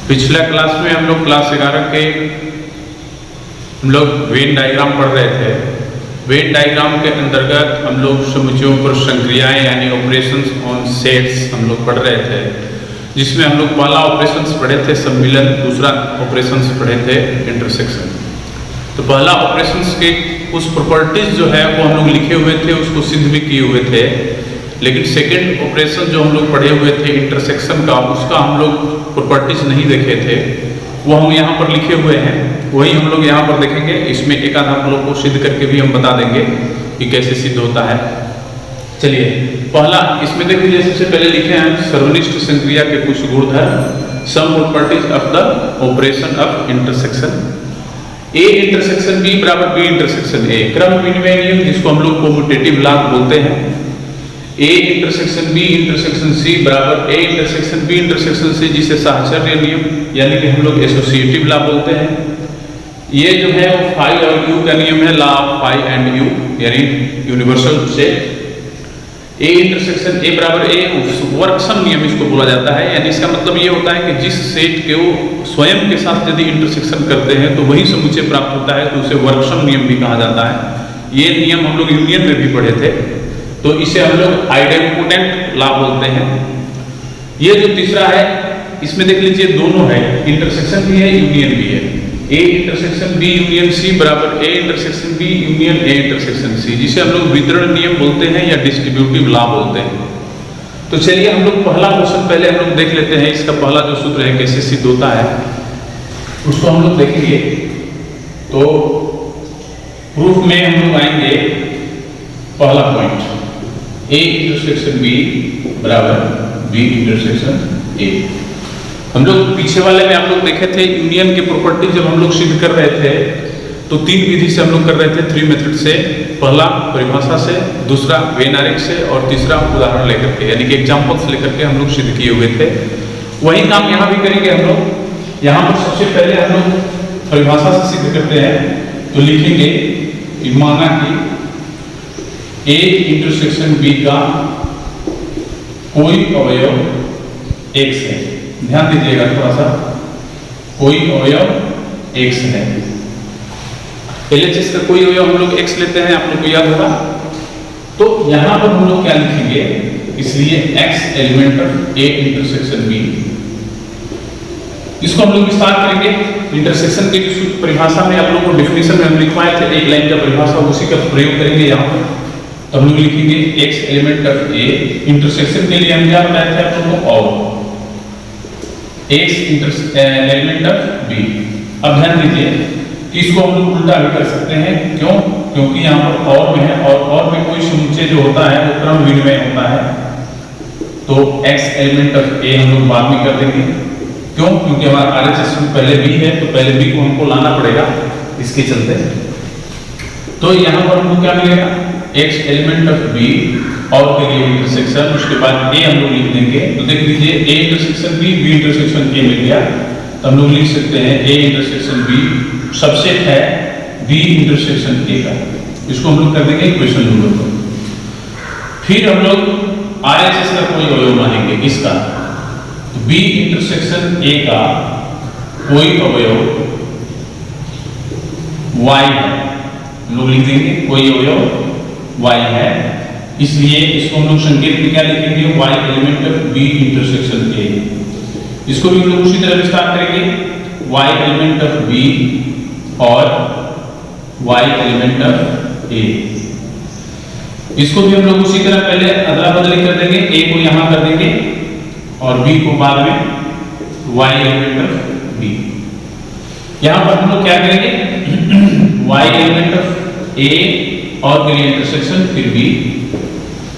पिछला क्लास में हम लोग क्लास 11 के हम लोग वेन डायग्राम पढ़ रहे थे। वेन डायग्राम के अंतर्गत हम लोग समुच्चयों पर संक्रियाएं यानी ऑपरेशंस ऑन सेट्स हम लोग पढ़ रहे थे, जिसमें हम लोग पहला ऑपरेशंस पढ़े थे सम्मिलन, दूसरा ऑपरेशंस पढ़े थे इंटरसेक्शन। तो पहला ऑपरेशंस के कुछ प्रॉपर्टीज जो है वो हम लोग लिखे हुए थे, उसको सिद्ध भी किए हुए थे। लेकिन सेकंड ऑपरेशन जो हम लोग पढ़े हुए थे इंटरसेक्शन का, उसका हम लोग प्रॉपर्टीज नहीं देखे थे, वो हम यहाँ पर लिखे हुए हैं, वही हम लोग यहाँ पर देखेंगे। इसमें एक आध हम लोग को सिद्ध करके भी हम बता देंगे कि कैसे सिद्ध होता है। चलिए पहला इसमें देख लीजिए, सबसे पहले लिखे हैं सर्वनिष्ठ संक्रिया के कुछ गुणधर्म, some properties of the operation of intersection. A intersection B बराबर बी इंटरसेक्शन ए, क्रम विनिमय नियम जिसको हम लोग कोम्यूटेटिव लॉ बोलते हैं। A intersection B intersection C बराबर A intersection B intersection C, जिसे साहचर्य नियम यानी कि हम लोग एसोसिएटिव लॉ बोलते हैं। ये जो है वो फाई और यू का नियम है, law of phi and U यानी universal set. A intersection A बराबर ए वर्कसम नियम इसको बोला जाता है, यानी इसका मतलब ये होता है कि जिस सेट के वो स्वयं के साथ यदि इंटरसेक्शन करते हैं तो वही समुच्चय प्राप्त होता है, तो उसे वर्कसम नियम भी कहा जाता है। ये नियम हम लोग यूनियन में भी पढ़े थे, तो इसे हम लोग आइडेंपोटेंट लॉ बोलते हैं। ये जो तीसरा है इसमें देख लीजिए दोनों है, इंटरसेक्शन भी है यूनियन भी है। A intersection B union C बराबर A intersection B union A intersection C, जिसे हम लोग वितरण नियम बोलते हैं या डिस्ट्रीब्यूटिव लॉ बोलते हैं। तो चलिए हम लोग पहला क्वेश्चन पहले हम लोग देख लेते हैं, इसका पहला जो सूत्र है कैसे सिद्ध होता है उसको हम लोग देखेंगे। तो प्रूफ में हम लोग आएंगे, पहला पॉइंट ए इंटरसेक्शन बी बराबर बी इंटरसेक्शन ए। हम लोग पीछे वाले में आप लोग देखे थे यूनियन के प्रॉपर्टी जब हम लोग सिद्ध कर रहे थे तो तीन विधि से हम लोग कर रहे थे, 3 मेथड से। पहला परिभाषा से, दूसरा वेन आरेख से और तीसरा उदाहरण लेकर के यानी कि एग्जाम्पल्स लेकर के हम लोग सिद्ध किए हुए थे। वही काम यहाँ भी करेंगे हम लोग। यहाँ पर सबसे पहले हम लोग परिभाषा से सिद्ध करते हैं, तो लिखेंगे माना कि ए इंटरसेक्शन बी का कोई अवयव x है। ध्यान दीजिएगा थोड़ा सा, कोई अवयव x है। LHS का कोई अवयव हम लोग x लेते हैं, आप लोग को याद होगा। तो यहां पर हम लोग क्या लिखेंगे, इसलिए x element of A intersection B। इसको हम लोग विस्तार करेंगे। इंटरसेक्शन की जो परिभाषा में आप लोग को डेफिनेशन में हम लिखवाए थे, एक लाइन का परिभाषा, उसी का प्रयोग करेंगे यहाँ पर। तो हम लोग लिखेंगे x element of A intersection के लिए हम क्या बताए थे आप लोगों को, और x एलिमेंट ऑफ B। अब ध्यान दीजिए कि इसको हम लोग उल्टा भी कर सकते हैं, क्यों? क्योंकि यहाँ पर और में है और में कोई समुच्चय जो होता है वो क्रम विनिमय होता है। तो x एलिमेंट ऑफ A हम लोग बाद में कर देंगे, क्यों? क्योंकि हमारा RHS में पहले B है, तो पहले B को हमको लाना पड़ेगा, इसके चलते। तो यहाँ पर हमको क्या मिलेगा, x एलिमेंट ऑफ B और के लिए इंटरसेक्शन, उसके बाद A हम लोग लिख देंगे। तो देख लीजिए A intersection B, B intersection A मिल गया। तो हम लोग लिख सकते हैं A इंटरसेक्शन B सबसेट है B इंटरसेक्शन A का। इसको हम लोग कर देंगे इक्वेशन नंबर 2। फिर हम लोग RHS का कोई अवयव मानेंगे इसका, तो B इंटरसेक्शन A का कोई अवयव Y है। हम लोग लिख देंगे कोई अवयव Y है, इसलिए इसको हम लोग संकेत में क्या लिखेंगे, Y element of B intersection A। इसको भी हम लोग उसी तरह विस्तार करेंगे, Y एलिमेंट ऑफ B और Y एलिमेंट ऑफ A। इसको भी हम लोग उसी तरह पहले अदला बदली कर देंगे, A को यहाँ कर देंगे और B को बाद में Y एलिमेंट ऑफ B। यहाँ पर हम लोग क्या करेंगे, Y एलिमेंट ऑफ A और के लिए इंटरसेक्शन, फिर B।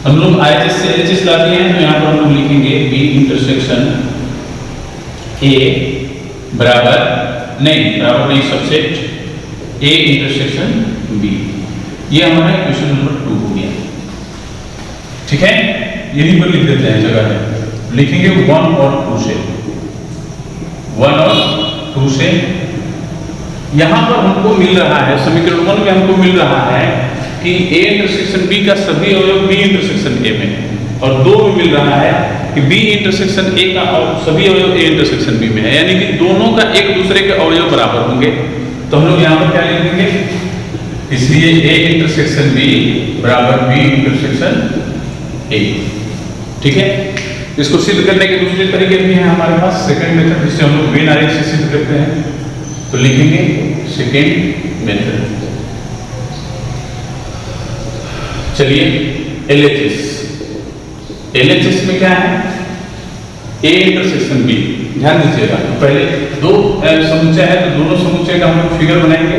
हम लोग RHS से LHS ला दिए हैं, तो यहाँ पर हम लोग लिखेंगे B इंटरसेक्शन A बराबर नहीं सबसेट A इंटरसेक्शन B। ये हमारा क्वेश्चन नंबर 2 हो गया। ठीक है, यही पर लिख देते हैं जगह है, लिखेंगे 1 और 2 से, 1 और 2 से। यहाँ पर हमको मिल रहा है समीकरण 1 में हमको मिल रहा है कि A इंटरसेक्शन B का सभी अवयव B इंटरसेक्शन A में, और 2 में मिल रहा है कि बी इंटरसेक्शन ए का सभी अवयव ए इंटरसेक्शन बी में है, यानी कि दोनों का एक दूसरे के अवयव बराबर होंगे। तो हम लोग यहाँ पर क्या लिख देंगे, इसलिए ए इंटरसेक्शन बी बराबर बी इंटरसेक्शन ए। ठीक है, इसको सिद्ध करने के दूसरे तरीके भी हैं हमारे पास, सेकंड मेथड, जिससे हम लोग वेन आरेख से सिद्ध करते हैं। तो लिखेंगे सेकंड मेथड। चलिए LHS, LHS में क्या है, A इंटरसेक्शन B। ध्यान दीजिएगा, तो पहले दो समुच्चय है तो दोनों समुच्चय का हम लोग फिगर बनाएंगे।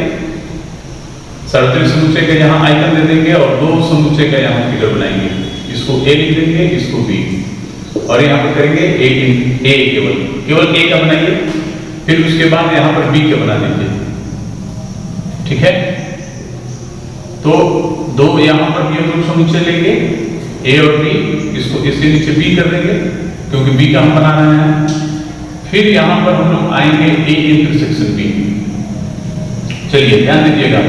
सार्वत्रिक समुच्चय का यहाँ आइकन दे देंगे और दो समुच्चय का यहाँ फिगर बनाएंगे। इसको A लिख देंगे, इसको B, और यहाँ पर करेंगे A केवल A का बनाइए, फिर उसके बाद यहाँ पर B का बना दीजिए। ठीक है, तो दो यहाँ पर ये लोग समुच्चय लेंगे A और B, इसको इसके नीचे B कर देंगे क्योंकि B का हम बना रहे हैं। फिर यहाँ पर हम लोग आएंगे A इंटरसेक्शन B। चलिए ध्यान दीजिएगा,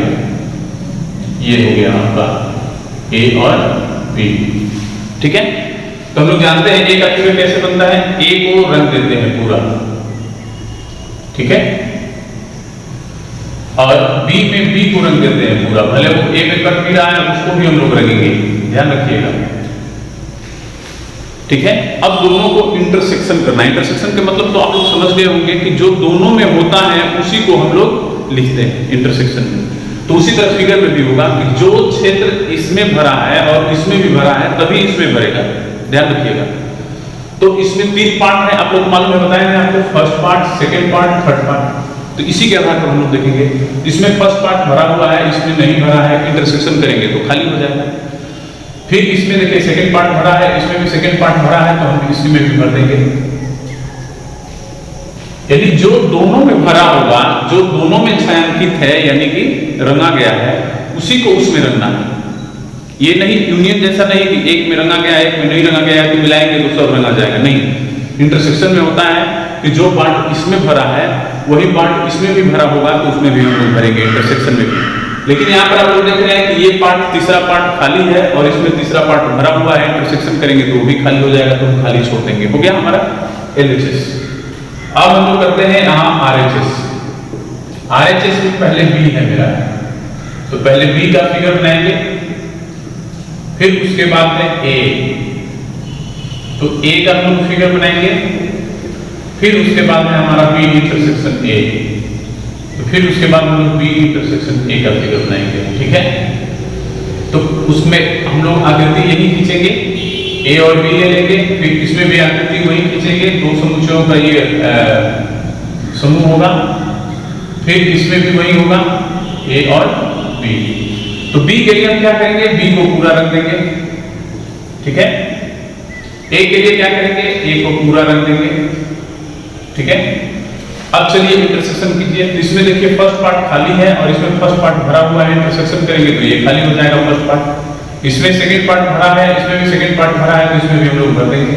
ये हो गया आपका A और B। ठीक है, तो हम लोग जानते हैं A का फिगर कैसे बनता है, A को रंग देते हैं पूरा। ठीक है, और B में B को रंग देते हैं पूरा, भले वो A में कट भी रहा है उसको भी हम लोग रंगेंगे, ध्यान रखिएगा। ठीक है, अब दोनों को इंटरसेक्शन करना है। इंटरसेक्शन के मतलब तो आप लोग समझ गए होंगे कि जो दोनों में होता है उसी को हम लोग लिखते हैं इंटरसेक्शन में। तो उसी तरह फिगर में भी होगा कि जो क्षेत्र इसमें भरा है और इसमें भी भरा है तभी इसमें भरेगा, ध्यान रखिएगा। तो इसमें 3 पार्ट है, आप लोग मालूम है, बताए हैं आपको, first part, second part, third part. तो इसी के आधार पर हम लोग देखेंगे, इसमें फर्स्ट पार्ट भरा हुआ है, इसमें नहीं भरा है, इंटरसेक्शन करेंगे तो खाली हो जाएगा। फिर इसमें देखिए सेकंड पार्ट भरा है, इसमें भी सेकंड पार्ट भरा है, तो हम इसी में भी भर देंगे। यानी जो दोनों में भरा होगा, जो दोनों में छायांकित है यानी कि रंगा गया है, उसी को उसमें रंगना है। ये नहीं यूनियन जैसा नहीं कि एक में रंगा गया है एक में नहीं रंगा गया है तो मिलाएंगे तो सब रंगा जाएगा, नहीं। इंटरसेक्शन में होता है कि जो पार्ट इसमें भरा है वही पार्ट इसमें भी भरा होगा तो उसमें भी हम लोग भरेंगे, इंटरसेक्शन में भी। लेकिन यहाँ पर आप लोग देख रहे हैं कि ये पार्ट, तीसरा पार्ट खाली है और इसमें तीसरा पार्ट भरा हुआ है, इंटरसेक्शन करेंगे तो वो भी खाली हो जाएगा, तो हम खाली छोड़ देंगे। हो गया हमारा LHS। अब हम लोग करते हैं यहाँ RHS। RHS में पहले B है मेरा, तो पहले B का फिगर बनाएंगे, फिर उसके बाद में A, तो A का हम लोग फिगर बनाएंगे, फिर उसके बाद में हमारा B इंटरसेक्शन A, तो फिर उसके बाद हम लोग B इंटरसेक्शन A का फिगर बनाएंगे। ठीक है, तो उसमें हम लोग आकृति यही खींचेंगे, A और B ले लेंगे, फिर इसमें भी आकृति वही खींचेंगे, दो समुच्चयों का ये समूह होगा, फिर इसमें भी वही होगा A और B। तो B के लिए हम क्या करेंगे, B को पूरा रख देंगे। ठीक है, A के लिए क्या करेंगे, A को पूरा रख देंगे। ठीक है, अब चलिए इंटरसेक्शन कीजिए। तो इसमें देखिए फर्स्ट पार्ट खाली है और इसमें फर्स्ट पार्ट भरा हुआ है, इंटरसेक्शन करेंगे तो ये खाली हो जाएगा फर्स्ट पार्ट। इसमें सेकंड पार्ट भरा है, इसमें भी सेकंड पार्ट भरा है, तो इसमें भी हम लोग भर देंगे।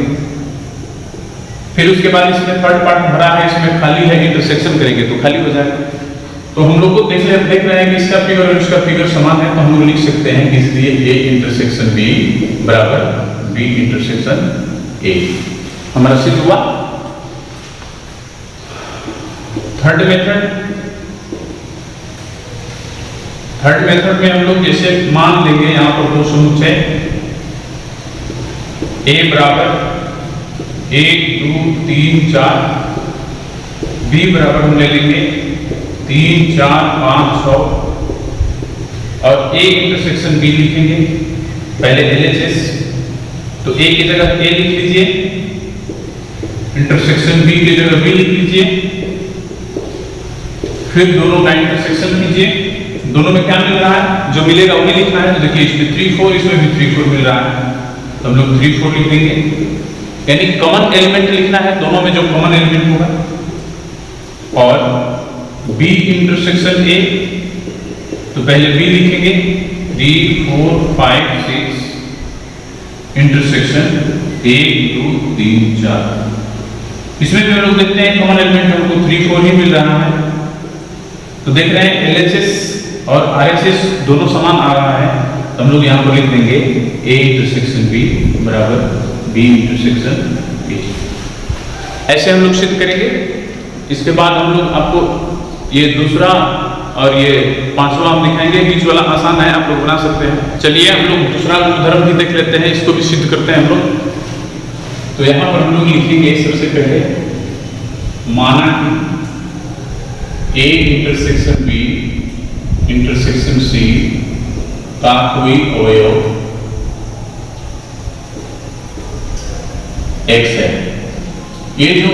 फिर उसके बाद इसमें थर्ड पार्ट भरा है, इसमें खाली है, इंटरसेक्शन करेंगे तो खाली हो जाएगा। तो हम लोग को देख रहे हैं कि इसका फिगर और इसका फिगर समान है, तो हम लोग लिख सकते हैं कि इसलिए A इंटरसेक्शन B बराबर B इंटरसेक्शन A हमारा सिद्ध हुआ। थर्ड मेथड में हम लोग जैसे मान लेंगे यहाँ पर दो समुच्चय A बराबर 1 2 3 4, B बराबर हम ले लेंगे 3 4 5 6 और A इंटरसेक्शन B लिखेंगे। पहले LHS, तो A की जगह A लिख लीजिए, इंटरसेक्शन B की जगह B लिख लीजिए, फिर दोनों का इंटरसेक्शन कीजिए। दोनों में क्या मिल रहा है, जो मिलेगा वही लिखना है। तो देखिए इसमें 3 4, इसमें भी 3 4 मिल रहा है, तो हम लोग 3 4 लिख देंगे, यानी कॉमन एलिमेंट लिखना है दोनों में जो कॉमन एलिमेंट होगा। और B इंटरसेक्शन A, तो पहले B लिखेंगे 3 4 5 6 इंटरसेक्शन 1 2 3 4। इसमें भी हम लोग देखते हैं कॉमन एलिमेंट हमको 3 4 ही मिल रहा है, तो देख रहे हैं LHS और RHS दोनों समान आ रहा है, तो हम लोग यहाँ पर लिख देंगे A इंटरसेक्शन B बराबर B इंटरसेक्शन बी। ऐसे हम लोग सिद्ध करेंगे। इसके बाद हम लोग आपको ये दूसरा और ये पांचवा हम दिखाएंगे, बीच वाला आसान है, आप लोग बना सकते हैं। चलिए हम लोग दूसरा गुणधर्म भी देख लेते हैं, इसको भी सिद्ध करते हैं हम लोग। तो यहाँ पर हम लोग लिखेंगे सबसे पहले, माना कि A intersection B intersection C का कोई अवयव एक्स है। ये जो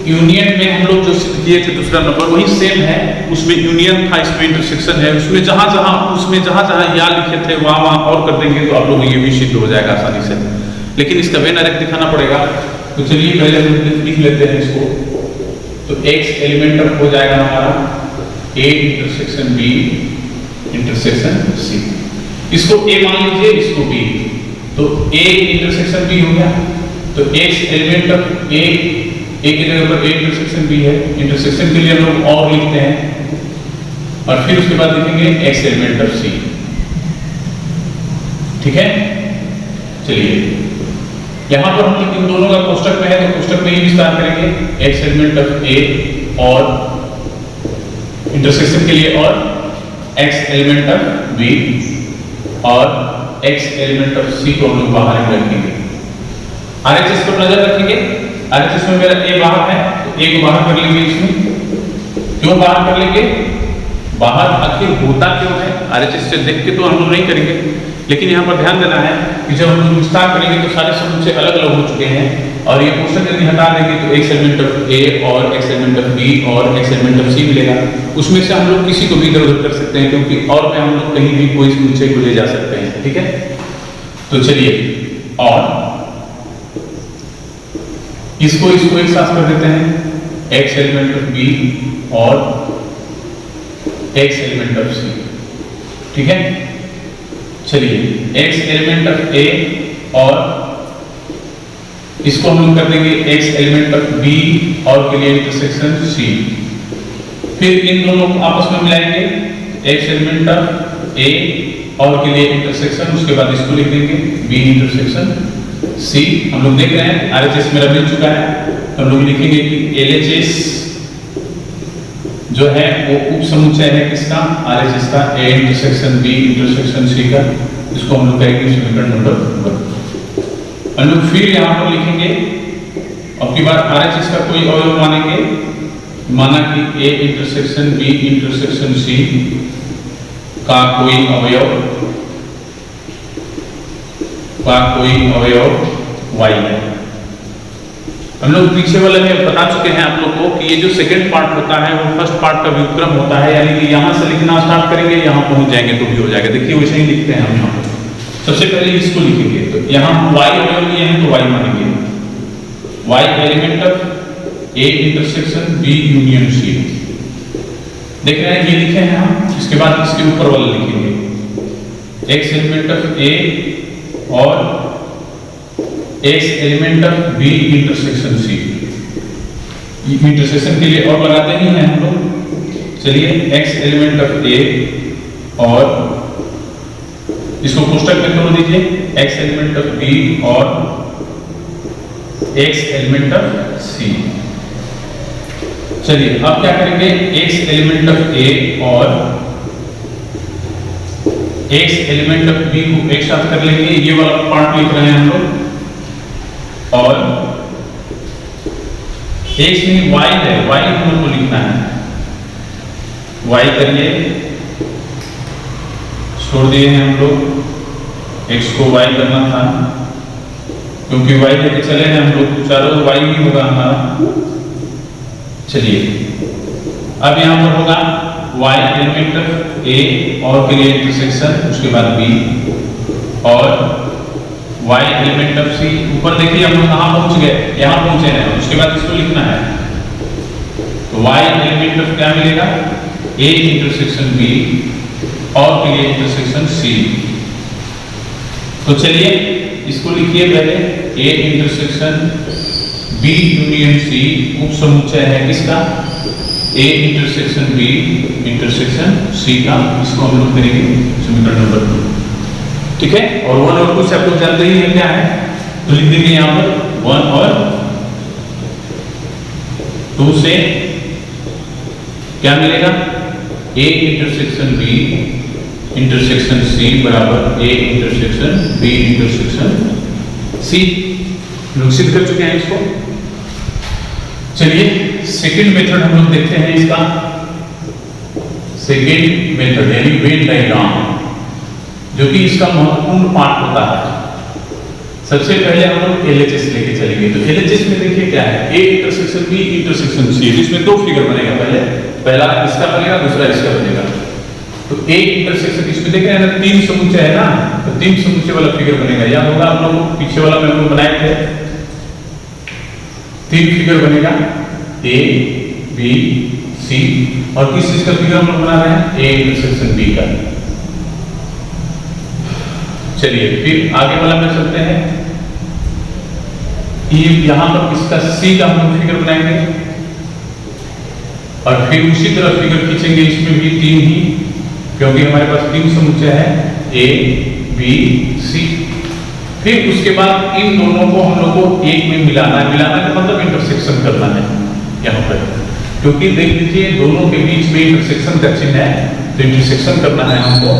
यूनियन में हम लोग जो सिद्ध किए थे दूसरा नंबर, वही सेम है, उसमें यूनियन था, इसमें इंटरसेक्शन है। उसमें जहां जहां या लिखे थे वहां और कर देंगे तो आप लोग ये भी सिद्ध हो जाएगा आसानी से। लेकिन इसका वेन डायरेक्ट दिखाना पड़ेगा। तो चलिए पहले हम लिख लेते हैं इसको। तो एक्स एलिमेंट हो जाएगा हमारा A intersection B intersection C. इसको ए मान लीजिए, इसको बी, तो ए इंटरसेक्शन बी हो गया। तो एक्स एलिमेंट ऑफ ए की जगह पर ए इंटरसेक्शन बी है। इंटरसेक्शन के लिए हम लोग और लिखते हैं और फिर उसके बाद लिखेंगे एक्स एलिमेंट ऑफ सी। ठीक है, चलिए यहां पर हम इन दोनों का कोष्टक में है, तो कोष्टक में ही विस्तार करेंगे। एक्स एलिमेंट ऑफ ए और इंटरसेक्शन के लिए और एक्स एलिमेंट ऑफ बी और एक्स एलिमेंट ऑफ सी को हम लोग बाहर रखेंगे। आरएचएस पर नजर रखेंगे। आरएचएस में मेरा ए बाहर है, तो ए को बाहर कर लेंगे। इसमें क्यों बाहर कर लेंगे? बाहर आखिर होता क्यों है? आरएचएस से देख के तो हम लोग नहीं करेंगे, लेकिन यहाँ पर ध्यान देना है कि जब हम लोग विस्तार करेंगे तो सारे समुच्चय अलग अलग हो चुके हैं, और ये कोष्टक यदि हटा देंगे तो एक्स एलिमेंट ऑफ ए और एक्स एलिमेंट ऑफ बी और एक्स एलिमेंट ऑफ सी मिलेगा। उसमें से हम लोग किसी को भी इधर उधर कर सकते हैं, क्योंकि और में हम लोग कहीं भी कोई समुच्चय को ले जा सकते हैं। ठीक है, तो चलिए और इसको एक साथ कर देते हैं, एक्स एलिमेंट ऑफ बी और एक्स एलिमेंट ऑफ सी। ठीक है, चलिए एक्स एलिमेंट ऑफ ए और इसको हम लोग कर देंगे एक्स एलिमेंट ऑफ बी और के लिए इंटरसेक्शन सी। फिर इन दोनों को आपस में मिलाएंगे, एक्स एलिमेंट ऑफ ए और के लिए इंटरसेक्शन, उसके बाद इसको लिख देंगे बी इंटरसेक्शन सी। हम लोग देख रहे हैं आरएचएस मेरा मिल चुका है, तो हम लोग लिखेंगे कि एलएचएस जो है वो उप समुच्चय है किसका? आरएचएस का, A intersection B intersection C का। इसको हम लोग कहेंगे समीकरण नंबर 1। हम लोग फिर यहाँ पर लिखेंगे, अब की बार आरएचएस का कोई अवयव मानेंगे, माना कि A intersection B intersection C का कोई अवयव y है। हम लोग पीछे वाले में बता चुके हैं आप लोग को कि ये जो सेकंड पार्ट होता है वो फर्स्ट पार्ट का व्युत्क्रम होता है, यानी कि यहाँ से लिखना स्टार्ट करेंगे, यहाँ पहुंच जाएंगे तो भी हो जाएगा। देखिए वैसे ही लिखते हैं हम यहाँ पर। सबसे पहले इसको लिखेंगे, तो यहाँ y अवयव लिए हैं तो y मानेंगे, y element of A intersection B union C. देख रहे हैं ये लिखे हैं हम। इसके बाद इसके ऊपर वाला लिखेंगे एक्स एलिमेंट ऑफ ए और x element of B intersection C. Intersection के लिए और लगाते ही हैं हम लोग। चलिए एक्स एलिमेंट ऑफ ए और इसको कोष्टक में तोड़ दीजिए, एक्स एलिमेंट ऑफ बी और एक्स एलिमेंट ऑफ सी। चलिए अब क्या करेंगे, एक्स एलिमेंट ऑफ ए और एक्स एलिमेंट ऑफ बी को एक साथ कर लेंगे। ये वाला पार्ट लिख रहे हैं हम लोग, और एक्स में y है, y हम लोग को लिखना है। y करिए, छोड़ दिए हैं हम लोग, x को y करना था, क्योंकि y लेके चले हैं हम लोग, चारों y ही होगा हमारा। चलिए अब यहां पर होगा y एलिमेंट ऑफ a और के लिए इंटरसेक्शन, उसके बाद b और y एलिमेंट ऑफ c। ऊपर देखिए हम लोग कहां पहुंच गए, यहां पहुंचे हैं। उसके बाद इसको लिखना है, तो y एलिमेंट ऑफ क्या मिलेगा, a इंटरसेक्शन b और के लिए इंटरसेक्शन c। तो चलिए इसको लिखिए पहले, a intersection b union c उप समुच्चय है किसका, a intersection b intersection c का। इसको हम लोग करेंगे समीकरण नंबर 2। ठीक है, और 1 और 2 से आप लोग जानते ही हैं क्या है, तो लिख देंगे यहाँ पर 1 और क्या मिलेगा, A intersection B intersection C बराबर A intersection B intersection C। लोग सिद्ध कर चुके हैं इसको। चलिए सेकंड मेथड हम लोग देखते हैं इसका। सेकंड मेथड यानी वेन डायग्राम, जो कि इसका महत्वपूर्ण पार्ट होता है। सबसे पहले हम लोग LHS लेके चलेंगे। तो LHS में देखिए क्या है, A intersection B intersection C, इसमें दो फिगर बनेगा, पहला इसका बनेगा, दूसरा इसका बनेगा। तो A इंटरसेक्शन, इसमें देख रहे हैं ना तीन समुच्चय है ना, तो तीन समुच्चय वाला फिगर बनेगा। याद होगा आप लोगों को पीछे वाला में हम लोग बनाए थे, तीन फिगर बनेगा A B C, और किस चीज का फिगर हम लोग बना रहे हैं, A इंटरसेक्शन B का। चलिए फिर आगे वाला में चलते हैं। ये यहां पर किसका C का हम लोग फिगर बनाएंगे, और फिर उसी तरह फिगर खींचेंगे, इसमें भी तीन ही, क्योंकि हमारे पास तीन समुच्चय है A B C। फिर उसके बाद इन दोनों को हम लोग को एक में मिलाना है। मिलाना का मतलब इंटरसेक्शन करना है यहाँ पर, क्योंकि देख लीजिए दोनों के बीच में इंटरसेक्शन का चिन्ह है, तो इंटरसेक्शन करना है हमको।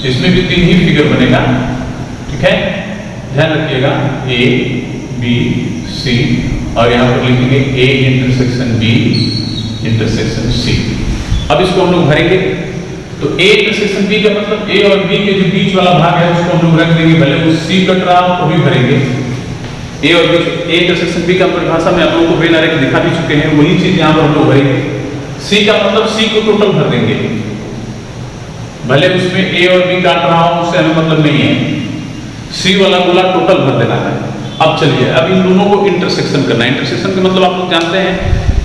इसमें भी तीन ही फिगर बनेगा, ठीक है, ध्यान रखिएगा A B C, और यहाँ पर लिखेंगे A intersection B intersection C। अब इसको हम लोग भरेंगे। तो A इंटरसेक्शन B का मतलब A और B के जो बीच वाला भाग है उसको हम लोग रख देंगे, भले वो C कट रहा हो तो भी भरेंगे। A और B, A इंटरसेक्शन B का परिभाषा में आप लोगों को वेन आरेख दिखा भी चुके हैं, वही चीज यहाँ पर हम लोग भरेंगे। C का मतलब C को टोटल भर देंगे, भले उसमें A और B काट रहा हो उससे हमें मतलब नहीं है, C वाला गोला टोटल भर देना है। अब चलिए अब इन दोनों को इंटरसेक्शन करना है। इंटरसेक्शन का मतलब आप लोग जानते हैं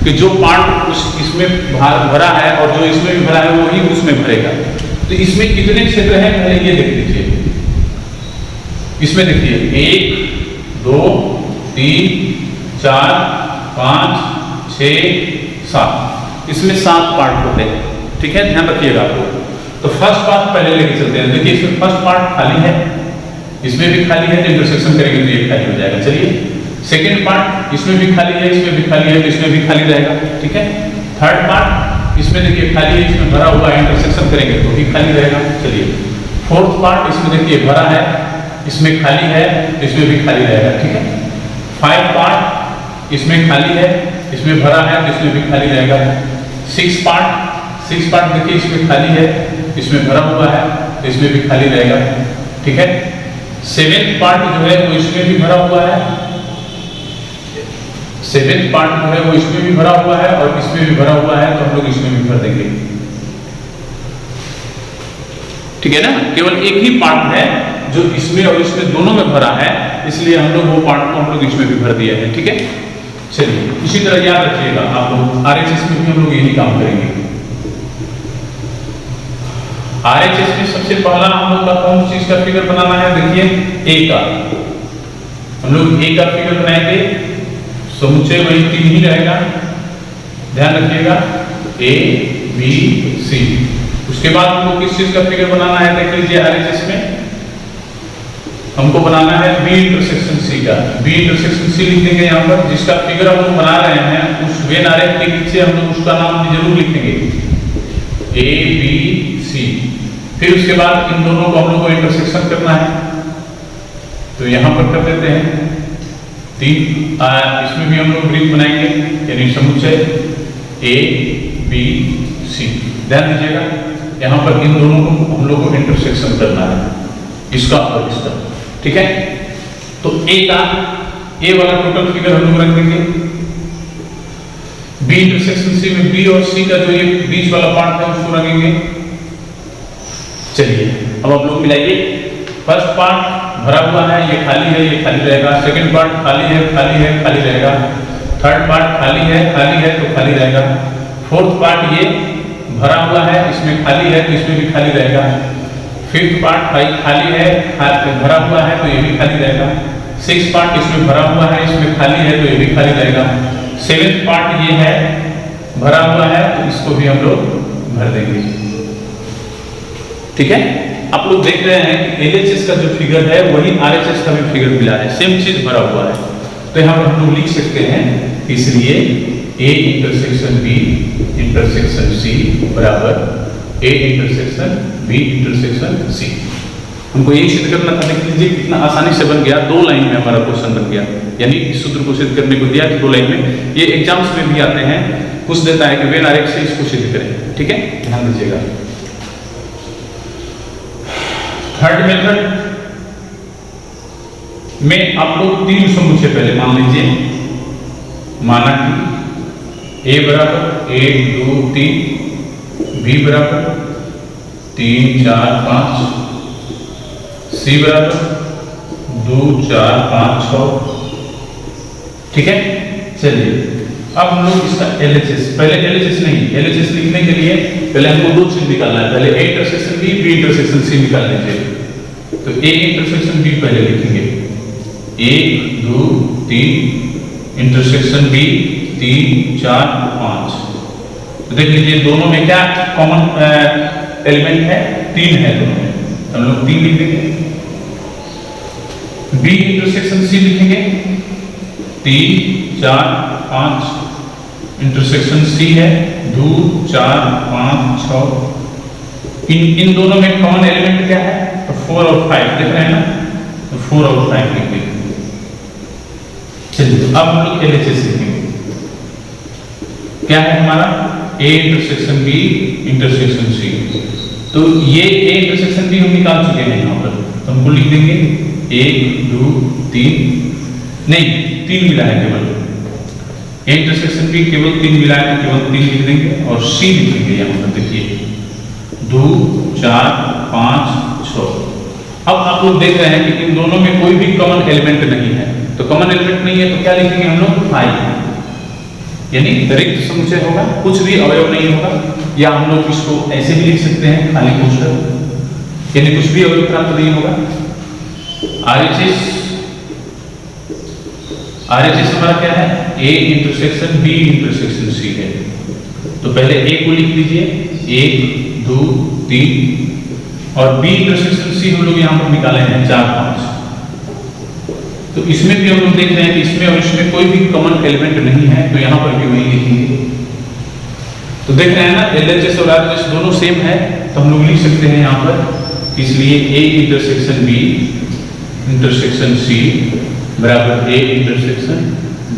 कि जो पार्ट उस इसमें भरा है और जो इसमें भी भरा है वही उसमें भरेगा। तो इसमें कितने क्षेत्र हैं पहले ये देख लीजिए। इसमें देखिए 1 2 3 4 5 6 7, इसमें 7 पार्ट होते हैं, ठीक है, ध्यान रखिएगा आप लोग। तो फर्स्ट पार्ट पहले लेके चलते हैं। देखिए इसमें फर्स्ट पार्ट खाली है, इसमें भी खाली है, तो इंटरसेक्शन करेंगे तो ये खाली हो जाएगा। चलिए सेकंड पार्ट, इसमें भी खाली है, इसमें भी खाली है, तो इसमें भी खाली रहेगा, ठीक है। थर्ड पार्ट, इसमें देखिए खाली है, इसमें भरा हुआ है, इंटरसेक्शन करेंगे तो भी खाली रहेगा। चलिए फोर्थ पार्ट, इसमें देखिए भरा है, इसमें खाली है, तो इसमें भी खाली रहेगा, ठीक है। 5 पार्ट, इसमें खाली है, इसमें भरा है, तो इसमें भी खाली रहेगा। 6 पार्ट देखिए इसमें खाली है, इसमें भरा हुआ है, तो इसमें भी खाली रहेगा, ठीक है। 7th पार्ट जो है वो इसमें भी भरा हुआ है, 7th पार्ट जो है वो इसमें भी भरा हुआ है और इसमें भी भरा हुआ है, तो हम लोग इसमें भी भर देंगे, ठीक है ना। केवल एक ही पार्ट है जो इसमें और इसमें दोनों में भरा है, इसलिए हम लोग वो पार्ट को हम लोग इसमें भी भर दिया है, ठीक है। चलिए इसी तरह याद रखिएगा आप लोग RHS में भी हम लोग यही काम करेंगे। RHS में सबसे पहला हम लोग का कौन चीज का फिगर बनाना है, देखिए A का। हम लोग A का फिगर बनाएंगे, समुच्चय वही तीन ही रहेगा, ध्यान रखिएगा A B C। उसके बाद हमको किस चीज का फिगर बनाना है, देख लीजिए RHS में हमको बनाना है B इंटरसेक्शन C का। B इंटरसेक्शन C लिख देंगे यहाँ पर, जिसका फिगर हम लोग बना रहे हैं उस वेन आरेख के नीचे हम लोग उसका नाम भी जरूर लिखेंगे A B C। फिर उसके बाद इन दोनों को हम लोग को इंटरसेक्शन करना है, तो यहाँ पर कर देते हैं 3। इसमें भी हम लोग वृत्त बनाएंगे, यानी समुच्चय A B C। ध्यान दीजिएगा यहाँ पर इन दोनों को हम लोग को इंटरसेक्शन करना है, इसका और इसका, ठीक है। तो A वाला टोटल फिगर हम लोग रख देंगे। B इंटरसेक्शन C में B और C का जो ये बीच वाला पार्ट है उसको रखेंगे। चलिए अब आप लोग मिलाइए। फर्स्ट पार्ट भरा हुआ है, ये खाली है, ये खाली रहेगा। सेकंड पार्ट खाली है, खाली है, खाली रहेगा। थर्ड पार्ट खाली है तो खाली रहेगा। फोर्थ पार्ट ये भरा हुआ है, इसमें खाली है तो इसमें भी खाली रहेगा। फिफ्थ पार्ट खाली है, भरा हुआ है तो ये भी खाली रहेगा। सिक्स पार्ट इसमें भरा हुआ है, इसमें खाली है तो ये भी खाली रहेगा। सेवेंथ पार्ट ये है, भरा हुआ है तो इसको भी हम लोग भर देंगे, ठीक है। आप लोग देख रहे हैं कि LHS का जो फिगर है वही RHS का भी फिगर मिला है, सेम चीज भरा हुआ है। तो यहाँ पर हम लोग लिख सकते हैं, इसलिए A intersection B intersection C बराबर A intersection B intersection C। हमको यही सिद्ध करना था। देख लीजिए कितना आसानी से बन गया, 2 लाइन में हमारा क्वेश्चन बन गया। यानी इस सूत्र को सिद्ध करने को दिया कि 2 लाइन में। ये एग्जाम्स में भी आते हैं, कुछ देता है कि वेन आरेख से इसको सिद्ध करें। ठीक है, ध्यान दीजिएगा। थर्ड मेथड में आप लोग 3 समुच्चय पहले मान लीजिए। माना कि A बराबर 1 2 3, B बराबर 3 4 5, C बराबर 2 4 5 6। ठीक है, चलिए अब हम लोग इसका LHS, पहले LHS नहीं, LHS लिखने के लिए पहले हमको 2 चीज निकालना है। पहले A intersection B, B intersection C निकाल लीजिए। तो A इंटरसेक्शन B पहले लिखेंगे, 1 2 3 इंटरसेक्शन B 3 4 5। तो देख लीजिए दोनों में क्या कॉमन एलिमेंट है, 3 है दोनों में, तो हम लोग 3 लिख देंगे। B इंटरसेक्शन C लिखेंगे, 3 4 5 इंटरसेक्शन C है 2 4 5 6। इन दोनों में कॉमन एलिमेंट क्या है, तो 4 और 5 देख रहे हैं ना, तो 4 और 5 लिख देंगे। चलिए अब हम लोग LHS लिखेंगे। क्या है हमारा, A intersection B intersection C। तो ये A इंटरसेक्शन B हम निकाल चुके हैं यहाँ पर, तो हमको लिख देंगे 1 2 3, नहीं 3 मिला है केवल। A इंटरसेक्शन B केवल 3 मिला है, केवल 3 लिख देंगे और C लिखेंगे यहाँ पर। देखिए 2 4 5 6। अब आप लोग देख रहे हैं कि इन दोनों में कोई भी कॉमन एलिमेंट नहीं है, तो कॉमन एलिमेंट नहीं है तो क्या लिखेंगे हम लोग, 5, यानी रिक्त समुच्चय होगा, कुछ भी अवयव नहीं होगा। या हम लोग इसको ऐसे भी लिख सकते हैं, खाली कोष्ठक, यानी कुछ भी अवयव प्राप्त नहीं होगा। RHS हमारा क्या है, A intersection B intersection C है। तो पहले A को लिख लीजिए, 1 2 3, और B इंटरसेक्शन C हम लोग यहाँ पर निकाले हैं 4 5। तो इसमें भी हम लोग देख रहे हैं कि इसमें और इसमें कोई भी कॉमन एलिमेंट नहीं है, तो यहाँ पर भी वही लिखेंगे। तो देख रहे हैं ना, LHS और RHS दोनों सेम है, तो हम लोग लिख सकते हैं यहाँ पर, इसलिए A intersection B intersection C बराबर A intersection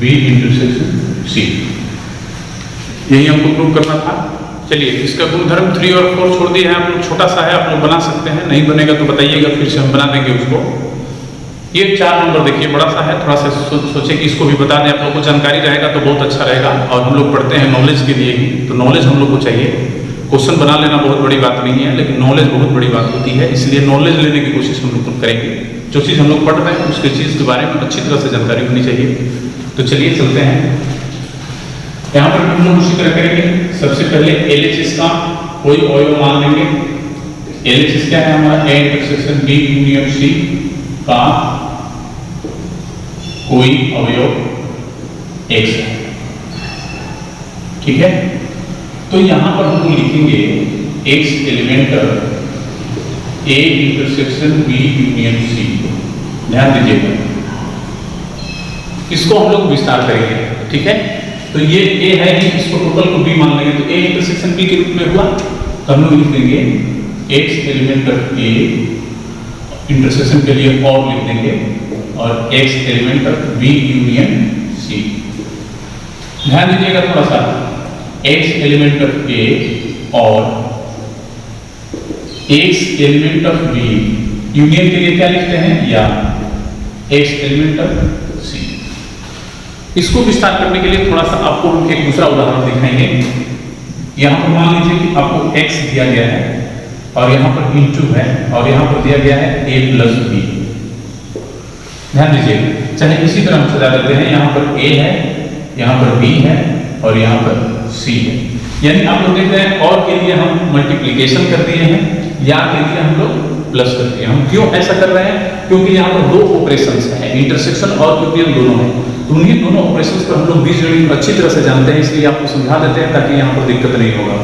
B intersection C। यही हमको प्रूव करना था। चलिए इसका गुणधर्म 3 और 4 छोड़ दिए हैं आप लोग, छोटा सा है, आप लोग बना सकते हैं, नहीं बनेगा तो बताइएगा, फिर से हम बना देंगे उसको। ये 4 नंबर देखिए बड़ा सा है, थोड़ा सा सोचे कि इसको भी बता दें, आप लोगों को जानकारी रहेगा तो बहुत अच्छा रहेगा। और हम लोग पढ़ते हैं नॉलेज के लिए ही, तो नॉलेज हम लोग को चाहिए। क्वेश्चन बना लेना बहुत बड़ी बात नहीं है, लेकिन नॉलेज बहुत बड़ी बात होती है, इसलिए नॉलेज लेने की कोशिश हम लोग करेंगे। जो चीज़ हम लोग पढ़ रहे हैं उसके चीज़ के बारे में अच्छी तरह से जानकारी होनी चाहिए। तो चलिए चलते हैं, यहाँ पर हम लोग उसी तरह करेंगे। सबसे पहले LHS का कोई अवयव मान लेंगे। LHS क्या है हमारा, A intersection B union C का कोई अवयव X है। ठीक है, तो यहां पर हम लिखेंगे X element A intersection B union C। ध्यान दीजिएगा, इसको हम लोग विस्तार करेंगे। ठीक है, तो ये A है, इसको टोटल को B मान लेंगे, तो A इंटरसेक्शन B के रूप में हुआ, तो हम लोग लिख देंगे X एलिमेंट A इंटरसेक्शन के लिए और लिख देंगे, और X element B union C। ध्यान दीजिएगा थोड़ा सा, X एलिमेंट A और X एलिमेंट B यूनियन के लिए क्या लिखते हैं, या X एलिमेंट C। इसको विस्तार करने के लिए थोड़ा सा आपको हम एक दूसरा उदाहरण दिखाएंगे। यहाँ पर मान लीजिए कि आपको X दिया गया है और यहाँ पर इंटू है, और यहाँ पर दिया गया है A प्लस B। ध्यान दीजिए, चाहे इसी तरह हम सजा देते हैं, यहाँ पर A है, यहाँ पर B है और यहाँ पर C है। यानी आप लोग देखते हैं, और के लिए हम मल्टीप्लीकेशन कर दिए हैं, या के लिए हम लोग प्लस कर दिए। हम क्यों ऐसा कर रहे हैं, क्योंकि यहाँ पर 2 ऑपरेशंस हैं, इंटरसेक्शन और यूनियन दोनों हैं। तो उन्हीं दोनों ऑपरेशंस पर हम लोग बीजगणित अच्छी तरह से जानते हैं, इसलिए आपको समझा देते हैं ताकि यहाँ पर दिक्कत नहीं होगा।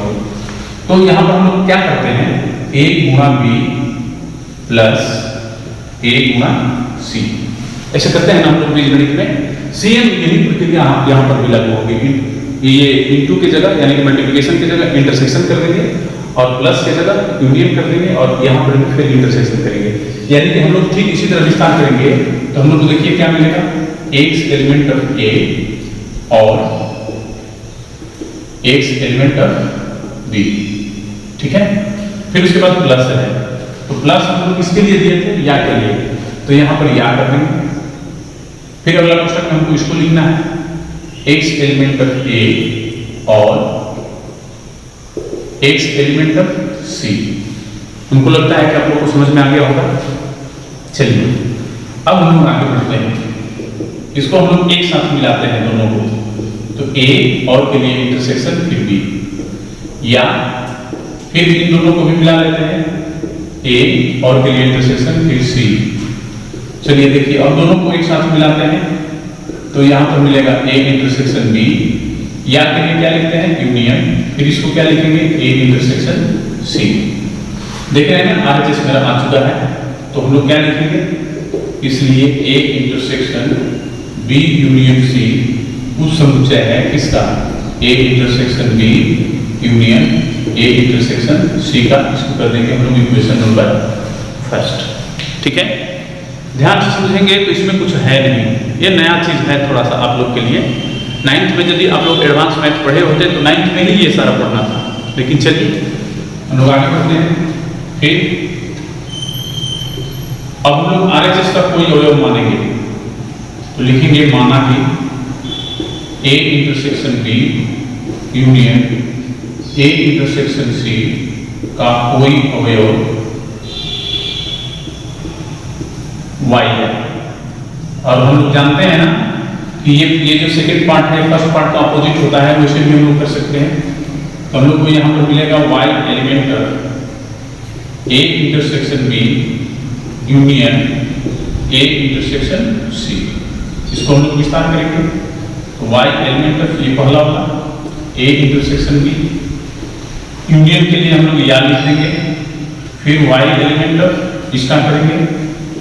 तो यहाँ पर हम लोग क्या करते हैं, A गुणा B प्लस A गुणा C, ऐसे करते हैं ना हम लोग बीजगणित में। सेम यही प्रक्रिया यहाँ पर भी लागू होगी। ये इनटू की जगह यानी कि मल्टीप्लिकेशन की जगह इंटरसेक्शन कर देंगे और प्लस की जगह यूनियन कर देंगे और यहाँ पर फिर इंटरसेक्शन करेंगे। यानी कि हम लोग ठीक इसी तरह विस्तार करेंगे तो हम लोग को देखिए क्या मिलेगा, एक्स एलिमेंट ऑफ ए और एक्स एलिमेंट ऑफ बी, ठीक है। फिर उसके बाद प्लस है, तो प्लस हम लोग किसके लिए दिए थे, या के लिए, तो यहाँ पर या कर देंगे। फिर अगला क्वेश्चन में हमको इसको लिखना है, एक्स एलिमेंट ऑफ ए और एक्स एलिमेंट ऑफ सी। हमको लगता है कि आप लोगों को समझ में आ गया होगा। चलिए अब हम लोग आगे बढ़ते हैं, इसको हम लोग एक साथ मिलाते हैं दोनों को, तो ए और के लिए इंटरसेक्शन फिर बी, या फिर इन दोनों को भी मिला लेते हैं, ए और के लिए इंटरसेक्शन फिर सी। चलिए देखिए अब दोनों को एक साथ मिलाते हैं तो यहां पर मिलेगा ए इंटरसेक्शन बी, या के लिए क्या लिखते हैं यूनियन, फिर इसको क्या लिखेंगे ए इंटरसेक्शन सी। देख रहे हैं ना आरएचएस मेरा आ चुका है, तो हम लोग क्या लिखेंगे, इसलिए A intersection B union C उप समुच्चय है किसका, A intersection B union A intersection C का। इसको कर देंगे हम लोग इक्वेशन नंबर फर्स्ट, ठीक है। ध्यान से समझेंगे तो इसमें कुछ है नहीं, ये नया चीज है थोड़ा सा आप लोग के लिए। 9th में यदि आप लोग एडवांस मैथ पढ़े होते तो 9th में ही ये सारा पढ़ना था, लेकिन चलिए हम लोग आगे बढ़ते हैं। फिर अब हम लोग आरएचएस का कोई अवयव मानेंगे तो लिखेंगे माना कि A intersection B union A intersection C का कोई अवयव y है। और हम लोग जानते हैं ना कि ये जो सेकंड पार्ट है फर्स्ट पार्ट का अपोजिट होता है, वैसे भी हम लोग कर सकते हैं। तो हम लोग को यहाँ पर मिलेगा y element of a intersection b union a intersection c। इसको हम लोग विस्तार करेंगे तो y एलिमेंट ऑफ ये पहला वाला a इंटरसेक्शन b यूनियन के लिए हम लोग या लिख देंगे, फिर y एलिमेंट ऑफ इसका करेंगे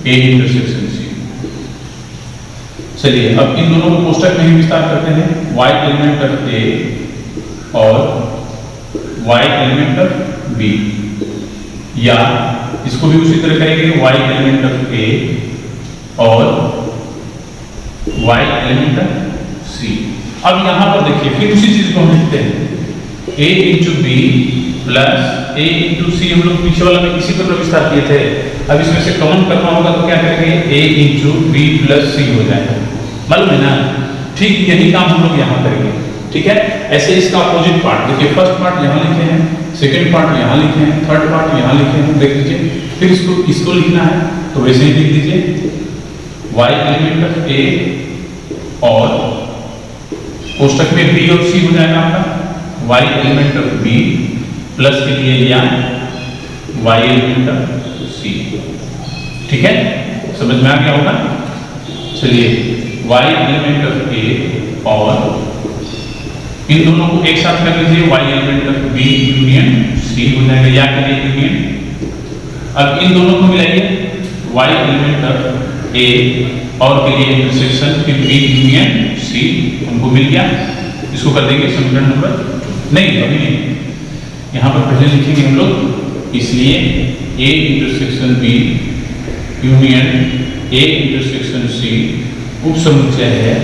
ए इंटरसेक्शन सी। चलिए अब इन दोनों को कोष्टक में ही विस्तार करते हैं, y एलिमेंट ऑफ ए और y एलिमेंट ऑफ बी, या इसको भी उसी तरह करेंगे y एलिमेंट ऑफ ए और y एलिमेंट ऑफ सी। अब यहां पर देखिए फिर उसी चीज को हम लिखते हैं, a into B plus A into C. हम लोग पीछे वाला में इसी पर विस्तार किए थे, अब इसमें से कॉमन करना होगा तो क्या करेंगे, a इंटू बी प्लस सी हो जाएगा, मालूम है ना। ठीक यही काम हम लोग यहाँ करेंगे, ठीक है। ऐसे इसका अपोजिट पार्ट देखिए, फर्स्ट पार्ट यहाँ लिखे हैं, सेकंड पार्ट यहाँ लिखे हैं, थर्ड पार्ट यहाँ लिखे हैं, देख लीजिए। फिर इसको लिखना है तो वैसे ही लिख दीजिए, y एलिमेंट ऑफ a और कोष्टक में b और c हो जाएगा आपका, y element of b plus के लिए या y एलिमेंट ऑफ c, ठीक है, समझ में आ गया होगा। चलिए y एलिमेंट ऑफ a और इन दोनों को एक साथ कर लीजिए, y element of b union c हो जाएगा, या के लिए यूनियन। अब इन दोनों को मिलाइए, y एलिमेंट ऑफ a और के लिए इंटरसेक्शन फिर b यूनियन c, हमको मिल गया। इसको कर देंगे समीकरण नंबर, नहीं अभी नहीं, यहाँ पर पहले लिखेंगे हम लोग, इसलिए a intersection b union a intersection c उप समुच्चय है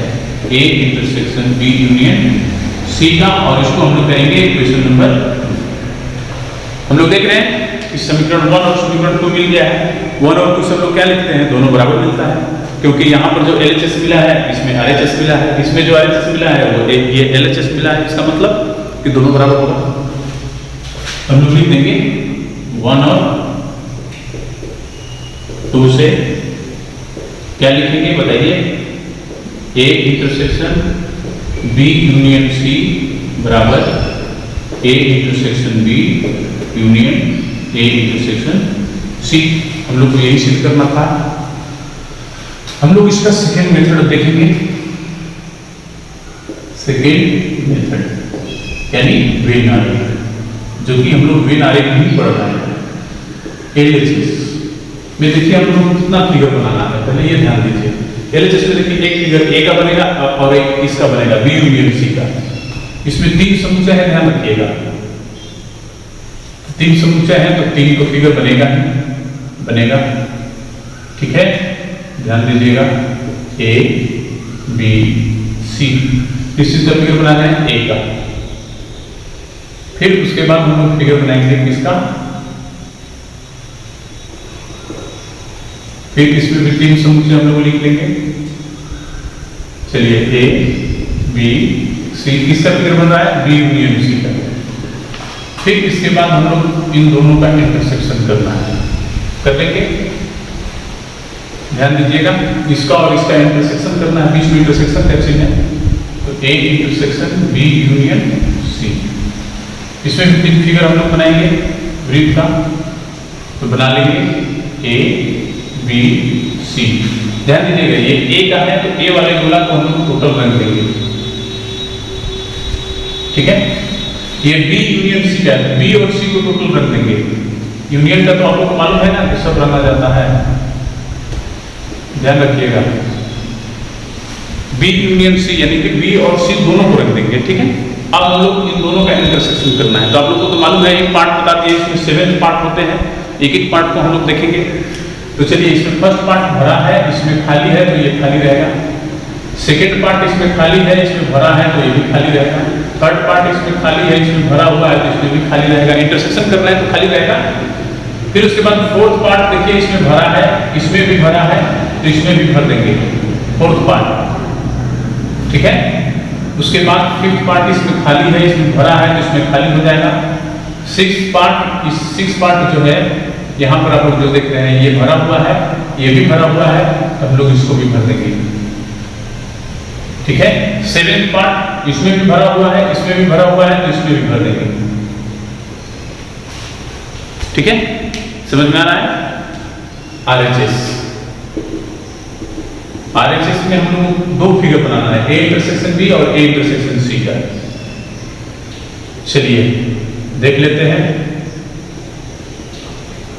a intersection b union c का, और इसको हम लोग करेंगे इक्वेशन नंबर। हम लोग देख रहे हैं इस समीकरण 1 और समीकरण 2 मिल गया है। 1 और 2 से हम लोग क्या लिखते हैं, दोनों बराबर मिलता है, क्योंकि यहाँ पर जो LHS मिला है इसमें RHS मिला है, इसमें जो RHS मिला है वो ये LHS मिला है, इसका मतलब कि दोनों बराबर होगा। हम लोग लिख देंगे 1 और 2 से क्या लिखेंगे बताइए, a intersection b union c बराबर a intersection b union a intersection c। हम लोग को यही सिद्ध करना था। हम लोग इसका सेकेंड मेथड देखेंगे, सेकेंड मेथड यानी वेन आरेख, जो कि हम लोग वेन आरेख नहीं पढ़ रहे हैं। LHS में देखिए हम लोग कितना फिगर बनाना है, पहले ये ध्यान दीजिए। LHS में देखिए एक फिगर A का बनेगा और एक इसका बनेगा B यूनियन C का। इसमें 3 समुच्चय है, ध्यान रखिएगा। 3 समुच्चय है तो 3 को फिगर बनेगा ही बनेगा, ठीक है। ध्यान दीजिएगा ए बी सी, किस चीज का फिगर बनाना है? ए का। फिर उसके बाद हम लोग फिगर बनाएंगे किसका? फिर इसमें भी 3 समुच्चय हम लोग लिख लेंगे। चलिए ए बी सी, किसका फिगर बन रहा है? बी यूनियन सी का। फिर इसके बाद हम लोग इन दोनों का इंटरसेक्शन करना है, कर लेंगे। ध्यान दीजिएगा, इसका और इसका इंटरसेक्शन करना है, बीच में इंटरसेक्शन कैसे है? तो A intersection B union C. इसमें भी 3 फिगर हम लोग बनाएंगे वृत्त का, तो बना लेंगे ए बी सी। ध्यान दीजिएगा ये ए का है तो ए वाले गोला को हम लोग टोटल रंग देंगे, ठीक है। ये बी यूनियन सी का है, बी और सी को टोटल रंग देंगे। यूनियन का तो आप लोग को मालूम है ना कि सब रंगा जाता है, ध्यान रखिएगा। बी यूनियन सी यानी कि बी और सी दोनों को रख देंगे, ठीक है। अब हम लोग इन दोनों का इंटरसेक्शन करना है। तो आप लोग को तो मालूम है, एक पार्ट बता दिए, इसमें 7 पार्ट होते हैं, एक एक पार्ट को हम लोग देखेंगे। तो चलिए, इसमें फर्स्ट पार्ट भरा है, इसमें खाली है तो ये खाली रहेगा। सेकेंड पार्ट इसमें खाली है, इसमें भरा है तो ये भी खाली रहेगा। थर्ड पार्ट इसमें खाली है, इसमें भरा हुआ है तो इसमें भी खाली रहेगा। इंटरसेक्शन करना है तो खाली रहेगा। फिर उसके बाद फोर्थ पार्ट देखिए, इसमें भरा है, इसमें भी भरा है तो इसमें भी भर देंगे फोर्थ पार्ट, ठीक है। उसके बाद फिफ्थ पार्ट इसमें खाली है, इसमें भरा है तो इसमें खाली हो जाएगा। सिक्स पार्ट जो है यहाँ पर आप लोग जो देख रहे हैं, ये भरा हुआ है, ये भी भरा हुआ है, तो हम लोग इसको भी भर देंगे, ठीक है। 7th पार्ट इसमें भी भरा हुआ है, इसमें भी भरा हुआ है तो इसमें भी भर देंगे, ठीक है। समझ में आ रहा है? RHS में हम लोग 2 फिगर बनाना है, ए इंटरसेक्शन बी और ए इंटरसेक्शन सी का। चलिए देख लेते हैं।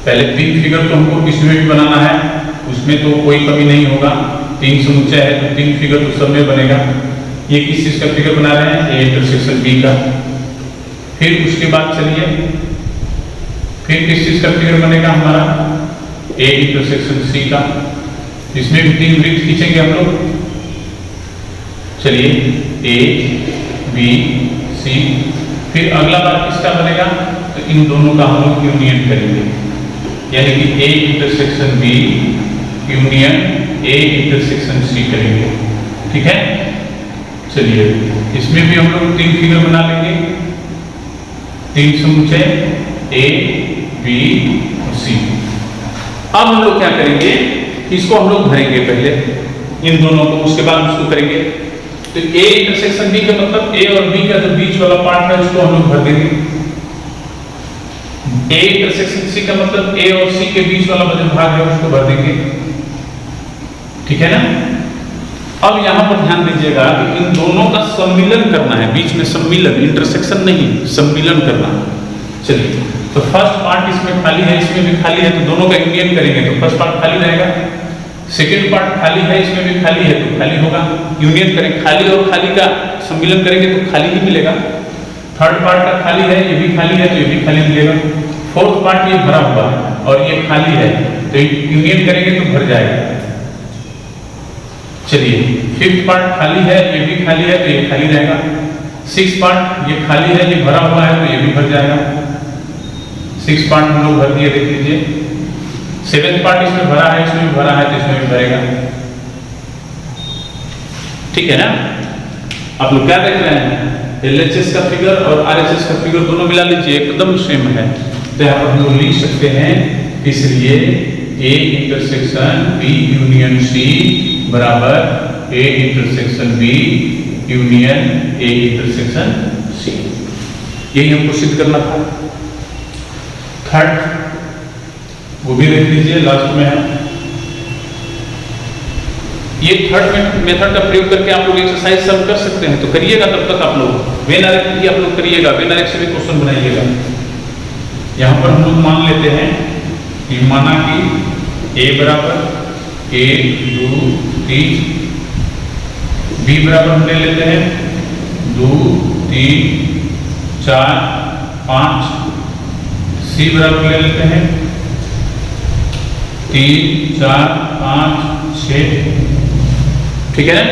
पहले 3 फिगर तो हमको इसमें भी बनाना है, उसमें तो कोई कमी नहीं होगा। 3 समुच्चय है तो 3 फिगर तो सब में बनेगा। ये किस चीज का फिगर बना रहे हैं? ए इंटरसेक्शन बी का। फिर उसके बाद चलिए, फिर किस चीज का फिगर बनेगा हमारा? ए इंटरसेक्शन सी का। इसमें भी 3 वृत्त खींचेंगे हम लोग। चलिए ए बी सी। फिर अगला बार किसका बनेगा? तो इन दोनों का हम लोग यूनियन करेंगे, यानी कि A intersection B union A intersection C करेंगे, ठीक है। चलिए इसमें भी हम लोग 3 फिगर बना लेंगे, 3 समुच्चय ए बी और सी। अब हम लोग क्या करेंगे, इसको हम लोग भरेंगे पहले इन दोनों को, उसके बाद उसको करेंगे। तो ए इंटरसेक्शन बी का मतलब ए और बी का जो बीच वाला पार्ट है उसको हम लोग भर देंगे। ए इंटरसेक्शन सी का मतलब ए और सी के बीच वाला जो भाग है उसको भर देंगे, ठीक है ना। अब यहां पर ध्यान दीजिएगा कि इन दोनों का सम्मिलन करना है, बीच में सम्मिलन, इंटरसेक्शन नहीं, सम्मिलन करना है। चलिए, तो फर्स्ट पार्ट इसमें खाली है, इसमें भी खाली है, तो दोनों का यूनियन करेंगे तो फर्स्ट पार्ट खाली रहेगा। सेकेंड पार्ट खाली है, इसमें भी खाली है तो खाली होगा। यूनियन करेंगे, खाली और खाली का सम्मिलन करेंगे तो खाली ही मिलेगा। थर्ड पार्ट का खाली है, ये भी खाली है तो ये भी खाली मिलेगा। फोर्थ पार्ट ये भरा हुआ है और ये खाली है तो यूनियन करेंगे तो भर जाएगा। चलिए, फिफ्थ पार्ट खाली है, ये भी खाली है तो ये खाली रहेगा। सिक्स पार्ट ये खाली है, ये भरा हुआ है तो ये भी भर जाएगा। 6 पार्ट हम लोग भर दिए, देख लीजिए। 7th पार्ट इसमें भरा है, इसमें भी भरा है तो इसमें भी भरेगा, ठीक है ना। आप लोग क्या देख रहे हैं? LHS का फिगर और RHS का फिगर दोनों मिला लीजिए, एकदम सेम है। तो यहाँ पर हम लोग लिख सकते हैं, इसलिए A intersection B union C बराबर A intersection B union A intersection C। यही हमको सिद्ध करना था। थर्ड वो भी देख लीजिए, लास्ट में है। ये थर्ड मेथड का प्रयोग करके आप लोग एक्सरसाइज सॉल्व कर सकते हैं, तो करिएगा। तब तक आप लोग वेन आरेख भी आप लोग करिएगा, वेन आरेख से भी क्वेश्चन बनाइएगा। यहाँ पर हम लोग मान लेते हैं कि माना कि A बराबर 1 2 3, B बराबर हम ले लेते हैं 2 3 4 5, सी बराबर ले लेते हैं 3 4 5 6, ठीक है ना।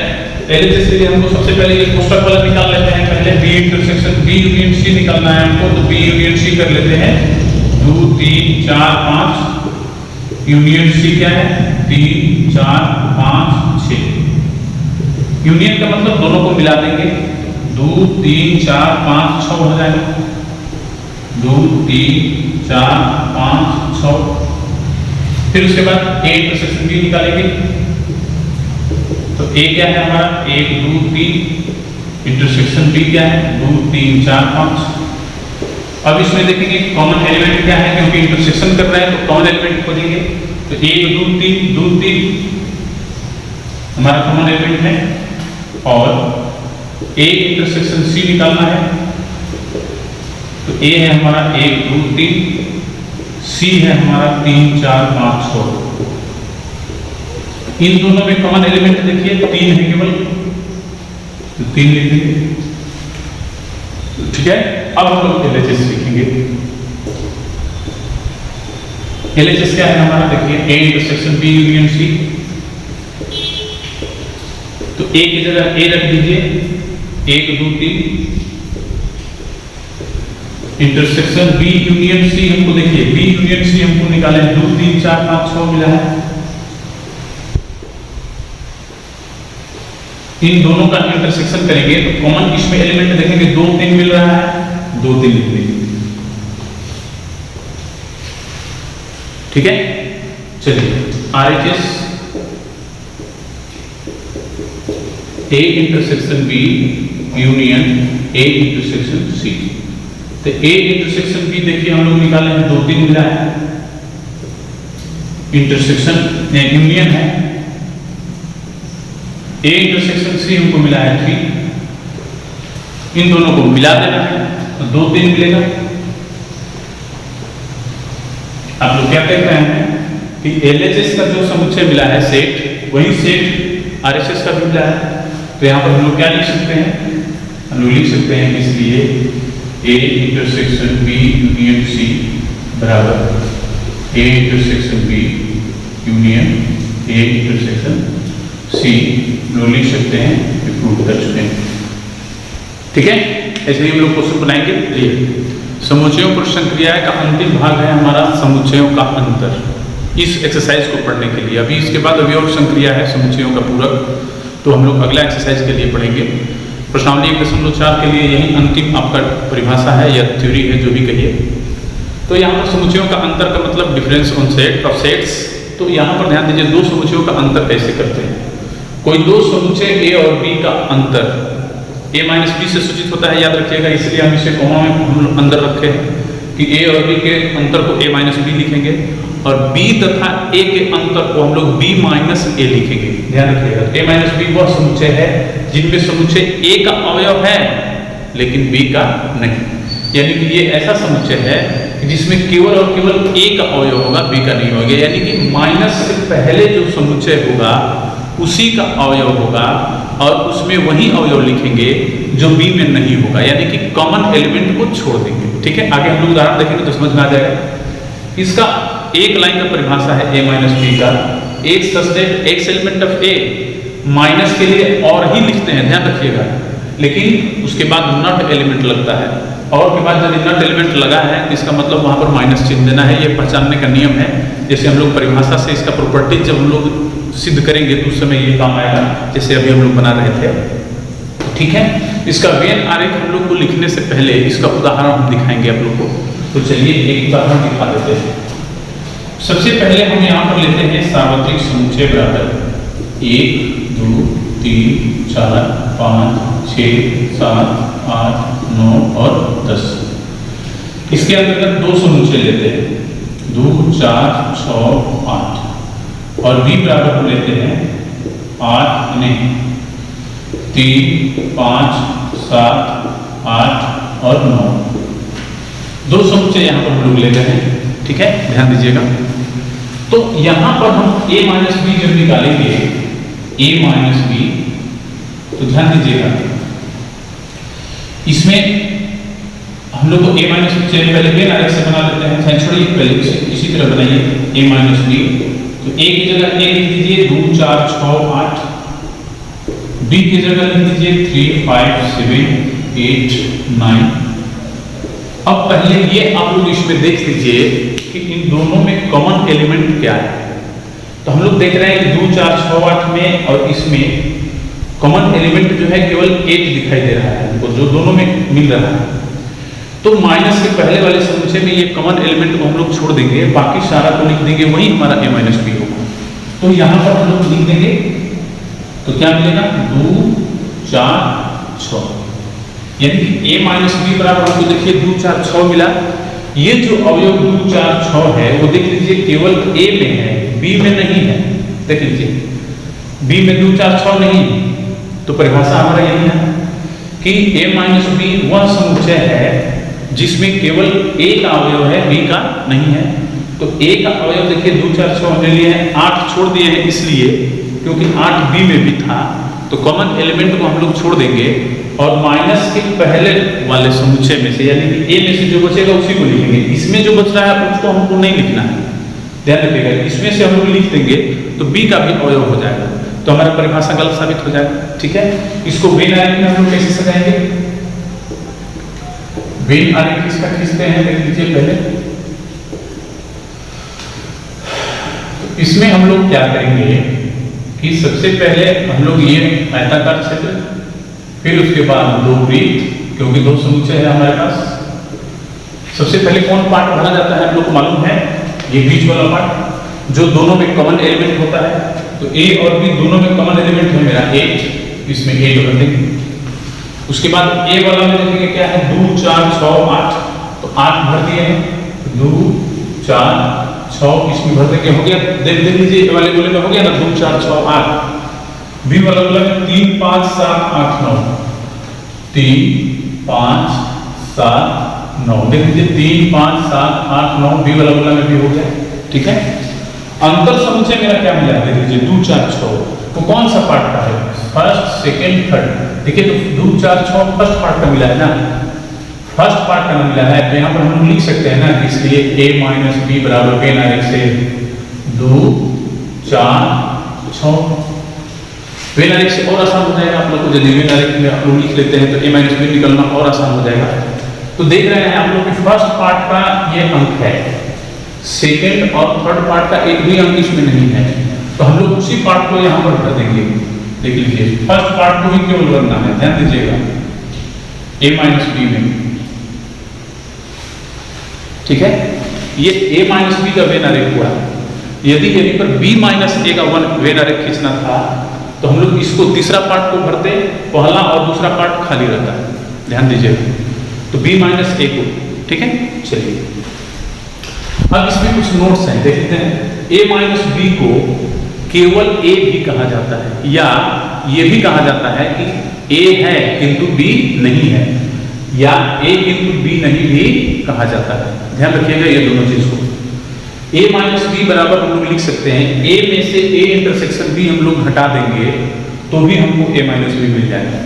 LHS के लिए हमको सबसे पहले ये कोष्टक वाला निकाल लेते हैं। पहले B intersection B union C निकालना है हमको, तो B यूनियन C कर लेते हैं। 2 3 4 5 यूनियन C क्या है 3 4 5 6। यूनियन का मतलब दोनों को मिला देंगे, 2 3 4 5 6 हो जाएगा। 2 3 4 5 6। फिर उसके बाद A इंटरसेक्शन B निकालेंगे। तो A क्या है हमारा 1 2 3, इंटरसेक्शन B क्या है 2 3 4 5। अब इसमें देखेंगे कॉमन एलिमेंट क्या है, क्योंकि इंटरसेक्शन कर रहे हैं तो कॉमन एलिमेंट खोजेंगे। तो 1 2 3 2 3 हमारा कॉमन एलिमेंट है, और A इंटरसेक्शन C निकालना है। तो A है हमारा 1 2 3, C है हमारा 3 4 5 6। इन दोनों में कॉमन एलिमेंट देखिए 3 है केवल, तो 3 लिख देंगे, ठीक है। अब हम लोग LHS लिखेंगे। LHS क्या है हमारा, देखिए A intersection B union C। तो A की जगह A रख दीजिए, 1 2 3, इंटरसेक्शन B यूनियन C हमको देखिए B यूनियन C हमको निकाले 2 3 4 5 6 मिला है। इन दोनों का इंटरसेक्शन करेंगे तो कॉमन इसमें एलिमेंट देखेंगे 2 3 मिल रहा है, 2 3 लिख देंगे, ठीक है। चलिए RHS A intersection B union A intersection C। तो A इंटरसेक्शन B देखिए हम लोग निकाले हैं 2 3 मिला है, इंटरसेक्शन यूनियन है। A इंटरसेक्शन C हमको मिला है 3। इन दोनों को मिला देना है तो 2 3 मिलेगा। आप लोग क्या कह रहे हैं कि LHS का जो समुच्चय मिला है सेट, वही सेट RHS का भी मिला है। तो यहाँ पर हम लोग क्या लिख सकते हैं, हम लोग लिख सकते हैं इसलिए A intersection B union C बराबर A intersection B union A intersection C लोग लिख सकते हैं, प्रूव कर चुके हैं, ठीक है। ऐसे ही हम लोग क्वेश्चन बनाएंगे। चलिए समुच्चयों पर संक्रिया का अंतिम भाग है हमारा समुच्चयों का अंतर, इस एक्सरसाइज को पढ़ने के लिए। अभी इसके बाद अभी और संक्रिया है समुच्चयों का पूरक, तो हम लोग अगला एक्सरसाइज के लिए पढ़ेंगे। प्रश्नावली 1.4 के लिए यही अंतिम आपका परिभाषा है या थ्योरी है, जो भी कहिए। तो यहाँ पर समुच्चयों का अंतर का मतलब difference on set of sets. तो यहाँ पर ध्यान दीजिए दो समुच्चयों का अंतर कैसे करते हैं। कोई दो समुच्चय A और B का अंतर A माइनस B से सूचित होता है, याद रखिएगा, इसलिए हम इसे कोमा में हम अंदर रखे हैं कि A और B के अंतर को A माइनस B लिखेंगे, और B तथा A के अंतर को हम लोग B माइनस A लिखेंगे। ध्यान रखिएगा A माइनस B वह समुच्चय है जिनमें समुच्चय A का अवयव है लेकिन B का नहीं, यानी कि ये ऐसा समुच्चय है जिसमें केवल और केवल A का अवयव होगा, B का नहीं होगा। यानी कि माइनस से पहले जो समुच्चय होगा उसी का अवयव होगा, और उसमें वही अवयव लिखेंगे जो B में नहीं होगा, यानी कि कॉमन एलिमेंट को छोड़ देंगे, ठीक है। आगे हम लोग उदाहरण देखेंगे तो समझ में आ जाएगा। इसका एक लाइन का परिभाषा है A माइनस B का, x element of A minus के लिए और ही लिखते हैं, ध्यान रखिएगा, लेकिन उसके बाद नॉट एलिमेंट लगता है, और के बाद यदि नॉट एलिमेंट लगा है तो इसका मतलब वहां पर माइनस चिन्ह देना है। ये पहचानने का नियम है, जैसे हम लोग परिभाषा से इसका प्रॉपर्टी जब हम लोग सिद्ध करेंगे तो उस समय ये काम आएगा, जैसे अभी हम लोग बना रहे थे, ठीक है। इसका वेन आरेख हम लोग को लिखने से पहले इसका उदाहरण हम दिखाएंगे आप लोग को। तो चलिए एक उदाहरण दिखा देते हैं। सबसे पहले हम यहाँ पर लेते हैं सार्वत्रिक समुच्चय बराबर 1 2 3 4 5 6 7 8 9 और 10। इसके अंतर्गत दो समुच्चय लेते हैं 2 4 6 8, और B बराबर को लेते हैं 8 नहीं 3 5 7 8 और 9। दो समुच्चय यहाँ पर हम लोग ले रहे हैं, ठीक है, ध्यान दीजिएगा। तो यहाँ पर हम A माइनस B जब निकालेंगे A माइनस B, तो ध्यान दीजिएगा इसमें हम लोग को a माइनस बी चलिए पहले वेन आरेख से बना लेते हैं। साइन छोड़िए, पहले इसी तरह बनाइए a माइनस बी। तो a की जगह a लिख दीजिए 2 4 6 8, b की जगह लिख दीजिए 3 5 7 8 9। अब पहले ये आप लोग इसमें देख लीजिए कि इन दोनों में कॉमन एलिमेंट क्या है। तो हम लोग देख रहे हैं कि 2 4 6 8 में और इसमें कॉमन एलिमेंट जो है केवल 8 दिखाई दे रहा है हमको, जो दोनों में मिल रहा है। तो माइनस के पहले वाले समुच्चय में ये कॉमन एलिमेंट को हम लोग छोड़ देंगे, बाकी सारा को लिख देंगे, वही हमारा a माइनस बी होगा। तो यहाँ पर हम लोग लिख देंगे तो क्या मिलेगा 2 4 6, यानी कि a माइनस बी बराबर हमको देखिए 2 4 6 मिला। ये जो अवयव 2 4 6 है वो देख लीजिए केवल a में है, b में नहीं है। देख लीजिए b में 2 4 6 नहीं है। तो परिभाषा हमारा यही है कि a माइनस बी वह समुच्चय है जिसमें केवल a का अवयव है, b का नहीं है। तो a का अवयव देखिए 2 4 6 हमने लिए हैं, 8 छोड़ दिए हैं इसलिए क्योंकि 8 b में भी था। तो कॉमन एलिमेंट को हम लोग छोड़ देंगे और माइनस के पहले वाले समुच्चय में से यानी कि a में से जो बचेगा उसी को लिखेंगे। इसमें जो बच रहा है उसको हमको नहीं लिखना है, ध्यान रखिएगा। इसमें से हम लोग लिख देंगे तो b का भी अवयव हो जाएगा, तो हमारा परिभाषा गलत साबित हो जाएगा। ठीक है, इसको वेन आरेख में हम लोग कैसे सजाएंगे? वेन आरेख किसका खींचते हैं देख लीजिए पहले। तो इसमें हम लोग क्या करेंगे कि सबसे पहले हम लोग ये आयताकार क्षेत्र, फिर उसके बाद दो वृत्त, क्योंकि दो समुच्चय है हमारे पास। सबसे पहले कौन पार्ट भरा जाता है हम लोग को मालूम है, ये बीच वाला पार्ट जो दोनों में कॉमन एलिमेंट होता है। तो a और b दोनों में कॉमन एलिमेंट है मेरा 8, इसमें 8 भर देंगे। उसके बाद a वाला में देखेंगे क्या है 2 4 6 8, तो 8 भर दिए हैं, 2 4 6 इसमें भर देंगे, हो गया। देख लीजिए a वाले गोले में हो गया ना 2 4 6 8। b वाला गोला में 3 5 7 8 9, 3 5 7 9, देख लीजिए 3 5 7 8 9 b वाला गोला में भी हो गया। ठीक है, अंतर समुच्चय मेरा क्या मिला देख लीजिए 2 4 6, तो कौन सा पार्ट का है? First second third. देखिए तो 2 4 6 फर्स्ट पार्ट का मिला है ना, फर्स्ट पार्ट का मिला है। तो यहाँ पर हम लिख सकते हैं ना, इसलिए a माइनस बी बराबर वेन आरेख से 2 4 6। वेन आरेख से और आसान हो जाएगा आप लोग को, यदि वेन आरेख में आप लोग लिख लेते हैं तो a माइनस बी निकलना और आसान हो जाएगा। तो देख रहे हैं आप लोग कि फर्स्ट पार्ट का ये अंक है, सेकेंड और थर्ड पार्ट का एक भी अंक इसमें नहीं है। तो हम लोग उसी पार्ट को यहाँ पर भर देंगे। देख लीजिए फर्स्ट पार्ट को ही केवल भरना है, ध्यान दीजिएगा a माइनस बी में। ठीक है, ये a माइनस बी का वेन आरेख हुआ। यदि यहीं पर b माइनस a का वेन आरेख खींचना था तो हम लोग इसको तीसरा पार्ट को भरते, पहला और दूसरा पार्ट खाली रहता है, ध्यान दीजिएगा। तो b माइनस a को, ठीक है। चलिए अब इसमें कुछ नोट्स हैं, देखते हैं। a माइनस बी को केवल a भी कहा जाता है, या ये भी कहा जाता है कि a है किंतु b नहीं है, या a किंतु b नहीं भी कहा जाता है। ध्यान रखिएगा ये दोनों चीज को। a माइनस बी बराबर हम लोग लिख सकते हैं, a में से a इंटरसेक्शन b हम लोग घटा देंगे तो भी हमको a माइनस बी मिल जाएगा।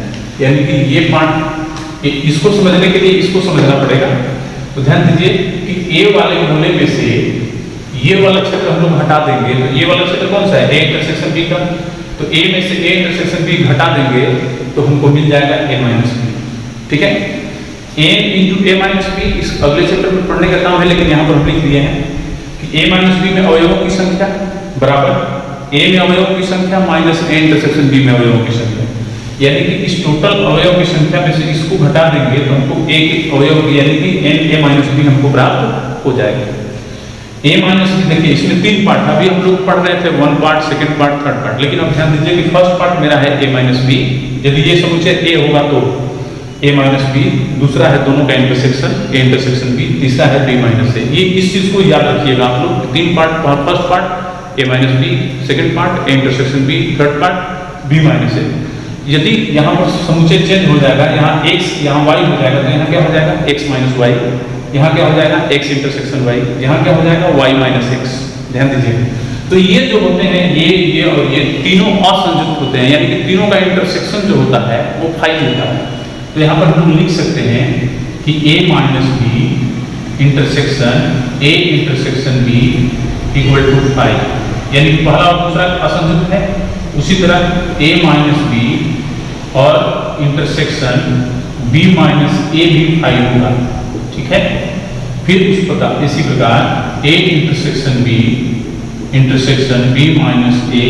यानी कि ये पार्ट, इसको समझने के लिए इसको समझना पड़ेगा। तो ध्यान दीजिए कि a वाले गोले में से ये वाला क्षेत्र हम लोग घटा देंगे, तो ये वाला क्षेत्र कौन सा है? a इंटरसेक्शन b का। तो a में से a इंटरसेक्शन b घटा देंगे तो हमको मिल जाएगा a माइनस बी। ठीक है, a into a minus B इस अगले चैप्टर में पढ़ने का काम है, लेकिन यहाँ पर हम लिख दिए हैं कि a माइनस बी में अवयवों की संख्या बराबर a में अवयवों की संख्या माइनस a इंटरसेक्शन b में अवयवों की संख्या। यानी कि इस टोटल अवयव की संख्या में से इसको घटा देंगे तो हमको a के अवयव यानी कि a माइनस बी हमको प्राप्त हो जाएगा। a माइनस बी देखिए इसमें 3 पार्ट, अभी हम लोग पढ़ रहे थे 1 part, second part, third part, लेकिन अब ध्यान दीजिए कि फर्स्ट पार्ट मेरा है a माइनस बी। यदि ये समुच्चय a होगा तो a माइनस बी, दूसरा है दोनों का इंटरसेक्शन a इंटरसेक्शन b, तीसरा है b माइनस a। ये इस चीज को याद रखिएगा आप लोग। 3 part, first part a minus B, second part a intersection b, third part b minus a। यदि यहाँ पर समुच्चय चेंज हो जाएगा, यहाँ x यहाँ y हो जाएगा, तो यहाँ क्या हो जाएगा x माइनस y, यहाँ क्या हो जाएगा x इंटरसेक्शन y, यहाँ क्या हो जाएगा y माइनस x। ध्यान दीजिए, तो ये जो होते हैं ये और ये तीनों असंयुक्त होते हैं, यानी कि तीनों का इंटरसेक्शन जो होता है वो 5 होता है। तो तो यहाँ पर हम लिख सकते हैं कि a minus B intersection a intersection b equal to 5, यानी पहला और दूसरा असंयुक्त है। उसी तरह a माइनस बी और इंटरसेक्शन b माइनस a भी 5 होगा, ठीक है। फिर उस प्रकार इसी प्रकार a intersection b intersection b minus a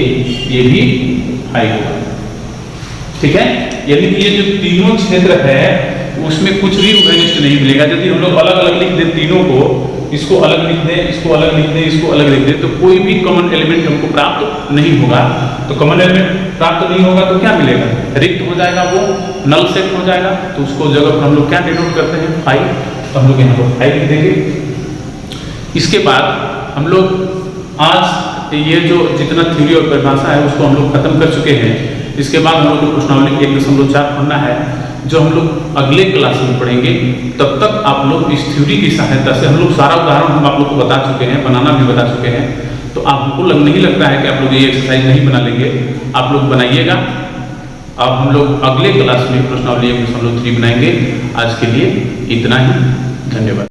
ये भी 5 होगा, ठीक है। यानी कि ये जो तीनों क्षेत्र है उसमें कुछ भी उभयनिष्ठ नहीं मिलेगा। यदि हम लोग अलग अलग लिख दें तीनों को, इसको अलग लिख दें, इसको अलग लिख दें, इसको अलग लिख दें, तो कोई भी कॉमन एलिमेंट हमको प्राप्त नहीं होगा। तो कॉमन एलिमेंट प्राप्त नहीं होगा तो क्या मिलेगा? रिक्त हो जाएगा, वो नल सेट हो जाएगा। तो उसको जगह पर हम लोग क्या डिनोट करते हैं? 5। तो हम लोग यहाँ पर 5 लिख देंगे। इसके बाद हम लोग आज ये जो जितना थ्योरी और परिभाषा है उसको हम लोग खत्म कर चुके हैं। इसके बाद हम लोग को प्रश्नावली 1.4 पढ़ना है, जो हम लोग अगले क्लास में पढ़ेंगे। तब तक आप लोग इस थ्योरी की सहायता से, हम लोग सारा उदाहरण हम आप लोग को बता चुके हैं, बनाना भी बता चुके हैं, तो आपको नहीं लगता है कि आप लोग ये एक्सरसाइज नहीं बना लेंगे। आप लोग बनाइएगा। अब हम लोग अगले क्लास में प्रश्नावली 1.3 बनाएंगे। आज के लिए इतना ही, धन्यवाद।